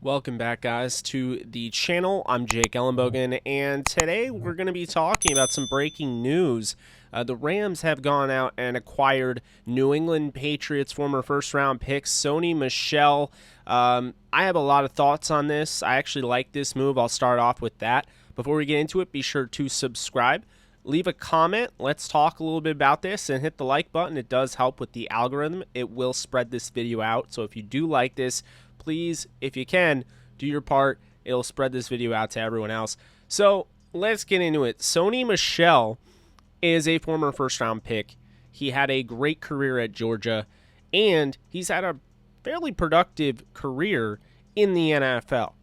Welcome back, guys, to the channel. I'm Jake Ellenbogen, and today we're going to be talking about some breaking news. The Rams have gone out and acquired New England Patriots former first-round pick Sony Michel. I have a lot of thoughts on this. I actually like this move. I'll start off with that. Before we get into it, be sure to subscribe. Leave a comment. Let's talk a little bit about this and hit the like button. It does help with the algorithm. It will spread this video out. So if you do like this, please, if you can, do your part. It'll spread this video out to everyone else. So let's get into it. Sony Michel is a former first-round pick. He had a great career at Georgia, and he's had a fairly productive career in the NFL.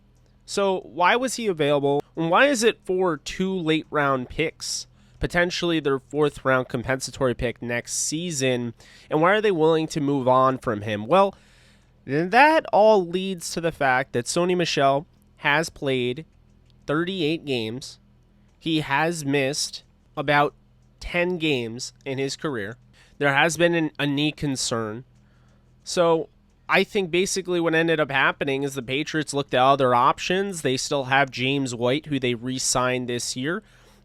So why was he available? And why is it for two late-round picks? Potentially their fourth-round compensatory pick next season. And why are they willing to move on from him? Well, that all leads to the fact that Sony Michel has played 38 games. He has missed about 10 games in his career. There has been a knee concern. So I think basically what ended up happening is the Patriots looked at other options. They still have James White, who they re-signed this year.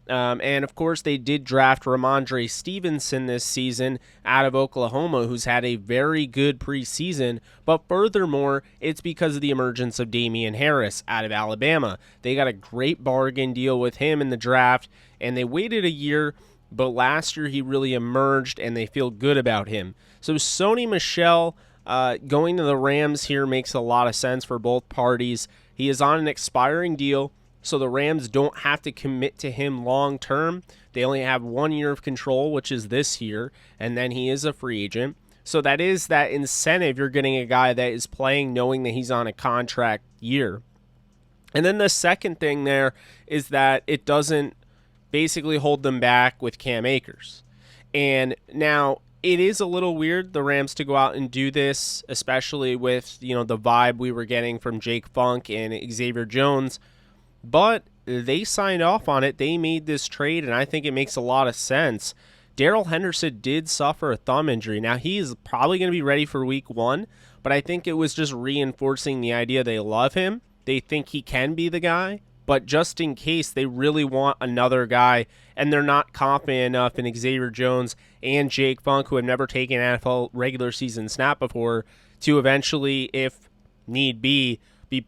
And, of course, they did draft Ramondre Stevenson this season out of Oklahoma, who's had a very good preseason. But furthermore, it's because of the emergence of Damian Harris out of Alabama. They got a great bargain deal with him in the draft, and they waited a year, but last year he really emerged, and they feel good about him. So Sony Michel going to the Rams here makes a lot of sense for both parties. He is on an expiring deal, so the Rams don't have to commit to him long term. They only have 1 year of control, which is this year, and then he is a free agent. So that is that incentive. You're getting a guy that is playing knowing that he's on a contract year. And then the second thing there is that it doesn't basically hold them back with Cam Akers. And now it is a little weird, the Rams, to go out and do this, especially with, the vibe we were getting from Jake Funk and Xavier Jones. But they signed off on it. They made this trade, and I think it makes a lot of sense. Darrell Henderson did suffer a thumb injury. Now, he is probably going to be ready for week 1, but I think it was just reinforcing the idea they love him. They think he can be the guy, but just in case, they really want another guy, and they're not confident enough in Xavier Jones and Jake Funk, who have never taken an NFL regular season snap before, to eventually, if need be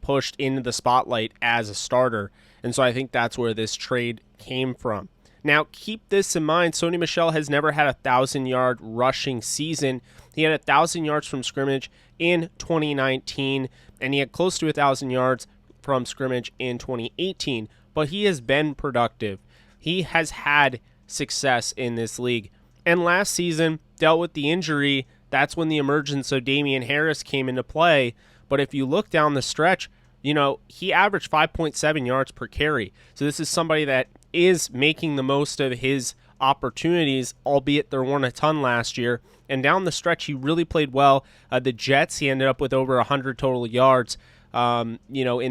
pushed into the spotlight as a starter. And so I think that's where this trade came from. Now, keep this in mind. Sony Michel has never had a 1,000-yard rushing season. He had 1,000 yards from scrimmage in 2019, and he had close to 1,000 yards from scrimmage in 2018. But he has been productive. He has had success in this league. And last season, dealt with the injury. That's when the emergence of Damian Harris came into play. But if you look down the stretch, he averaged 5.7 yards per carry. So this is somebody that is making the most of his opportunities, albeit there weren't a ton last year. And down the stretch, he really played well. The Jets, he ended up with over 100 total yards, in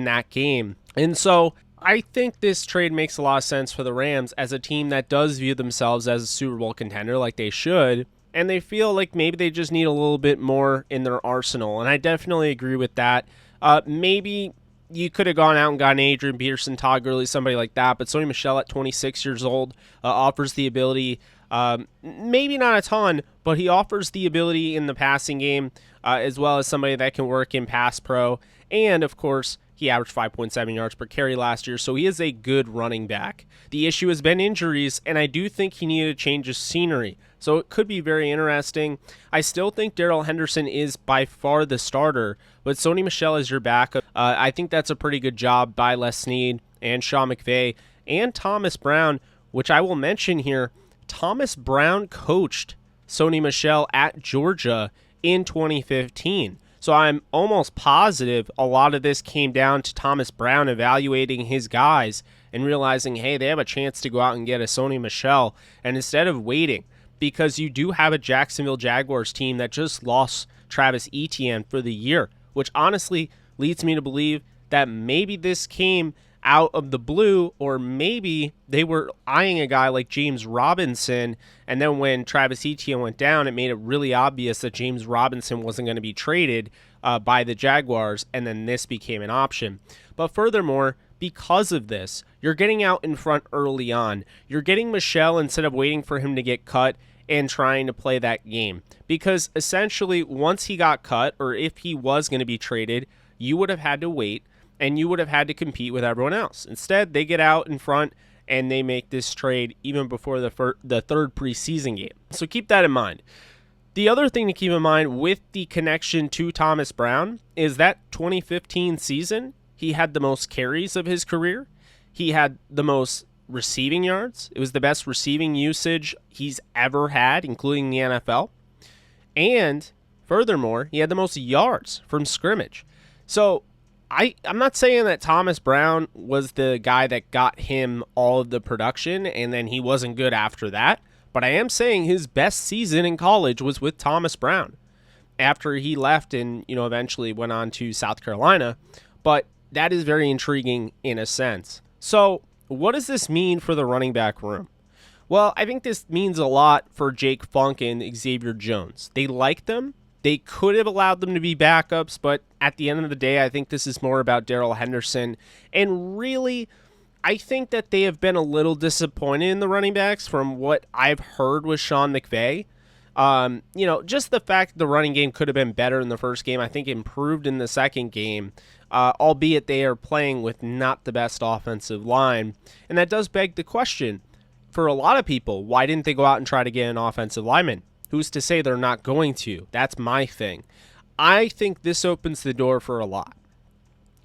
that game. And so I think this trade makes a lot of sense for the Rams as a team that does view themselves as a Super Bowl contender, like they should. And they feel like maybe they just need a little bit more in their arsenal. And I definitely agree with that. Maybe you could have gone out and gotten Adrian Peterson, Todd Gurley, somebody like that. But Sony Michel at 26 years old offers the ability, maybe not a ton, but he offers the ability in the passing game as well as somebody that can work in pass pro. And, of course, he averaged 5.7 yards per carry last year, so he is a good running back. The issue has been injuries, and I do think he needed a change of scenery. So it could be very interesting. I still think Darrell Henderson is by far the starter, but Sony Michel is your backup. I think that's a pretty good job by Les Snead and Sean McVay and Thomas Brown, which I will mention here. Thomas Brown coached Sony Michel at Georgia in 2015. So I'm almost positive a lot of this came down to Thomas Brown evaluating his guys and realizing, hey, they have a chance to go out and get a Sony Michel. And instead of waiting, because you do have a Jacksonville Jaguars team that just lost Travis Etienne for the year, which honestly leads me to believe that maybe this came out of the blue, or maybe they were eyeing a guy like James Robinson, and then when Travis Etienne went down, it made it really obvious that James Robinson wasn't going to be traded by the Jaguars, and then this became an option. But furthermore, because of this, you're getting out in front early on. You're getting Michel instead of waiting for him to get cut and trying to play that game. Because essentially, once he got cut, or if he was going to be traded, you would have had to wait, and you would have had to compete with everyone else. Instead, they get out in front, and they make this trade even before the third preseason game. So keep that in mind. The other thing to keep in mind with the connection to Thomas Brown is that 2015 season, he had the most carries of his career. He had the most receiving yards. It was the best receiving usage he's ever had, including the NFL. And furthermore, he had the most yards from scrimmage. So I'm not saying that Thomas Brown was the guy that got him all of the production and then he wasn't good after that, but I am saying his best season in college was with Thomas Brown after he left and, eventually went on to South Carolina. But that is very intriguing in a sense. So what does this mean for the running back room? Well, I think this means a lot for Jake Funk and Xavier Jones. They like them. They could have allowed them to be backups, but at the end of the day, I think this is more about Darrell Henderson. And really, I think that they have been a little disappointed in the running backs from what I've heard with Sean McVay. Just the fact that the running game could have been better in the first game, I think improved in the second game, albeit they are playing with not the best offensive line. And that does beg the question, for a lot of people, why didn't they go out and try to get an offensive lineman? Who's to say they're not going to? That's my thing. I think this opens the door for a lot.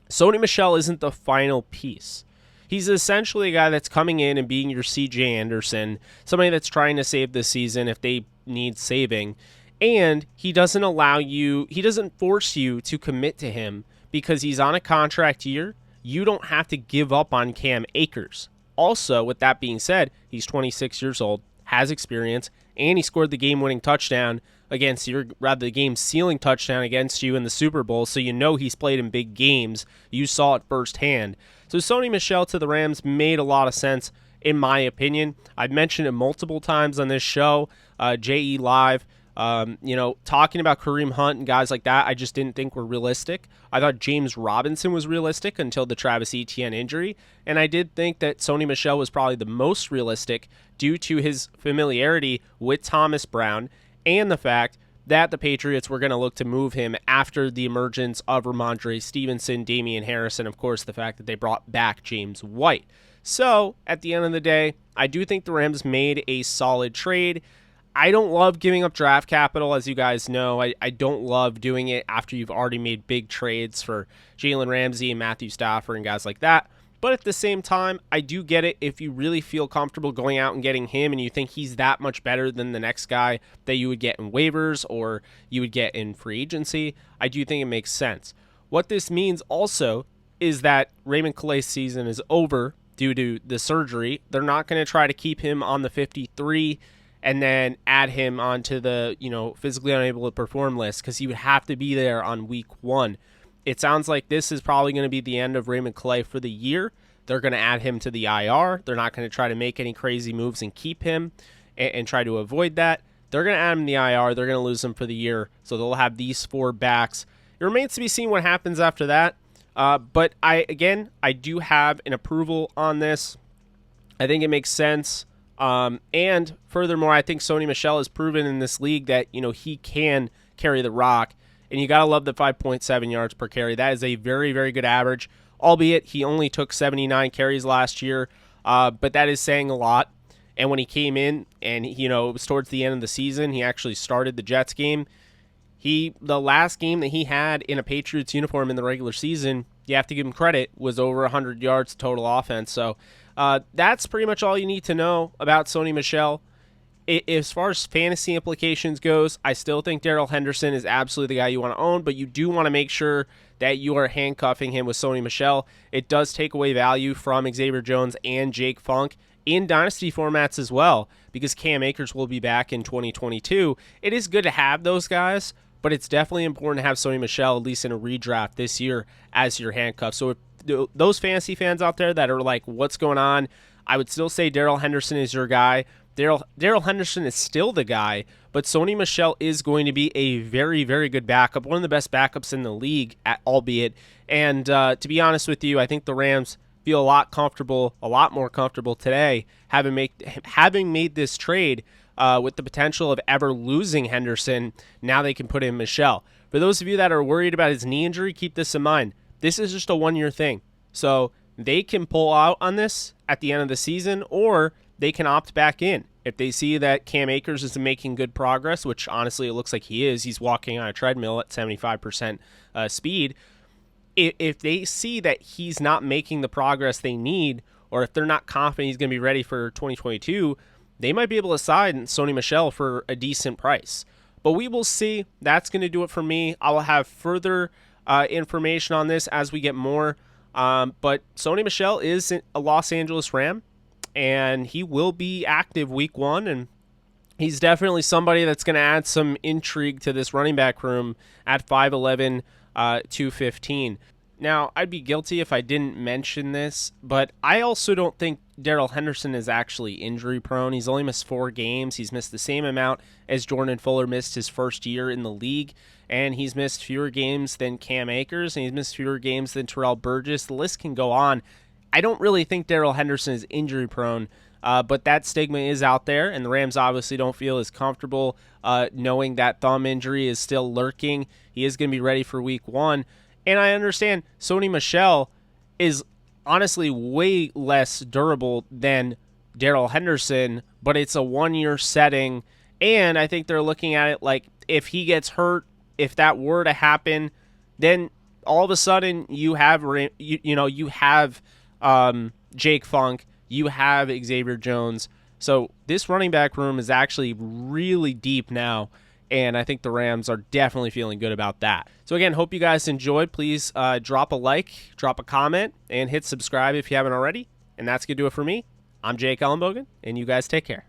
Sony Michel isn't the final piece. He's essentially a guy that's coming in and being your C.J. Anderson, somebody that's trying to save the season if they need saving, and he doesn't force you to commit to him because he's on a contract year. You don't have to give up on Cam Akers. Also, with that being said, he's 26 years old, has experience, and he scored the game-winning touchdown against the game-sealing touchdown against you in the Super Bowl, so he's played in big games. You saw it firsthand. So Sony Michel to the Rams made a lot of sense, in my opinion. I've mentioned it multiple times on this show, JE Live. Talking about Kareem Hunt and guys like that, I just didn't think were realistic. I thought James Robinson was realistic until the Travis Etienne injury, and I did think that Sony Michel was probably the most realistic due to his familiarity with Thomas Brown and the fact that the Patriots were going to look to move him after the emergence of Ramondre Stevenson, Damian Harris, and of course the fact that they brought back James White. So, at the end of the day, I do think the Rams made a solid trade. I don't love giving up draft capital, as you guys know. I don't love doing it after you've already made big trades for Jalen Ramsey and Matthew Stafford and guys like that. But at the same time, I do get it if you really feel comfortable going out and getting him and you think he's that much better than the next guy that you would get in waivers or you would get in free agency. I do think it makes sense. What this means also is that Raymond Calais's season is over due to the surgery. They're not going to try to keep him on the 53 and then add him onto the, physically unable to perform list because he would have to be there on week 1. It sounds like this is probably going to be the end of Raymond Calais for the year. They're going to add him to the IR. They're not going to try to make any crazy moves and keep him and try to avoid that. They're going to add him to the IR. They're going to lose him for the year. So they'll have these 4 backs. It remains to be seen what happens after that. But I do have an approval on this. I think it makes sense. And furthermore, I think Sony Michel has proven in this league that, he can carry the rock. And you got to love the 5.7 yards per carry. That is a very, very good average, albeit he only took 79 carries last year. But that is saying a lot. And when he came in and, it was towards the end of the season, he actually started the Jets game. The last game that he had in a Patriots uniform in the regular season, you have to give him credit, was over 100 yards total offense. So that's pretty much all you need to know about Sony Michel. As far as fantasy implications goes, I still think Darrell Henderson is absolutely the guy you want to own, but you do want to make sure that you are handcuffing him with Sony Michel. It does take away value from Xavier Jones and Jake Funk in dynasty formats as well, because Cam Akers will be back in 2022. It is good to have those guys, but it's definitely important to have Sony Michel, at least in a redraft this year, as your handcuff. So if those fantasy fans out there that are like, what's going on? I would still say Darrell Henderson is your guy. Darrell Henderson is still the guy, but Sony Michel is going to be a very, very good backup, one of the best backups in the league, albeit. And to be honest with you, I think the Rams feel a lot more comfortable today, having made this trade with the potential of ever losing Henderson. Now they can put in Michel. For those of you that are worried about his knee injury, keep this in mind. This is just a one-year thing. So they can pull out on this at the end of the season, or they can opt back in. If they see that Cam Akers is making good progress, which honestly it looks like he is, he's walking on a treadmill at 75% speed. If they see that he's not making the progress they need, or if they're not confident he's going to be ready for 2022, they might be able to sign Sony Michel for a decent price. But we will see. That's going to do it for me. I will have further information on this as we get more. But Sony Michel is a Los Angeles Ram, and he will be active week 1, and he's definitely somebody that's going to add some intrigue to this running back room at 5'11", 215. Now, I'd be guilty if I didn't mention this, but I also don't think Darrell Henderson is actually injury prone. He's only missed 4 games. He's missed the same amount as Jordan Fuller missed his first year in the league, and he's missed fewer games than Cam Akers, and he's missed fewer games than Terrell Burgess. The list can go on. I don't really think Darrell Henderson is injury prone, but that stigma is out there, and the Rams obviously don't feel as comfortable knowing that thumb injury is still lurking. He is going to be ready for week 1. And I understand Sony Michel is honestly way less durable than Darrell Henderson, but it's a one-year setting, and I think they're looking at it like if he gets hurt, if that were to happen, then all of a sudden you have you have Jake Funk, you have Xavier Jones. So this running back room is actually really deep now, and I think the Rams are definitely feeling good about that. So again, hope you guys enjoyed. Please drop a like, drop a comment, and hit subscribe if you haven't already. And that's going to do it for me. I'm Jake Ellenbogen, and you guys take care.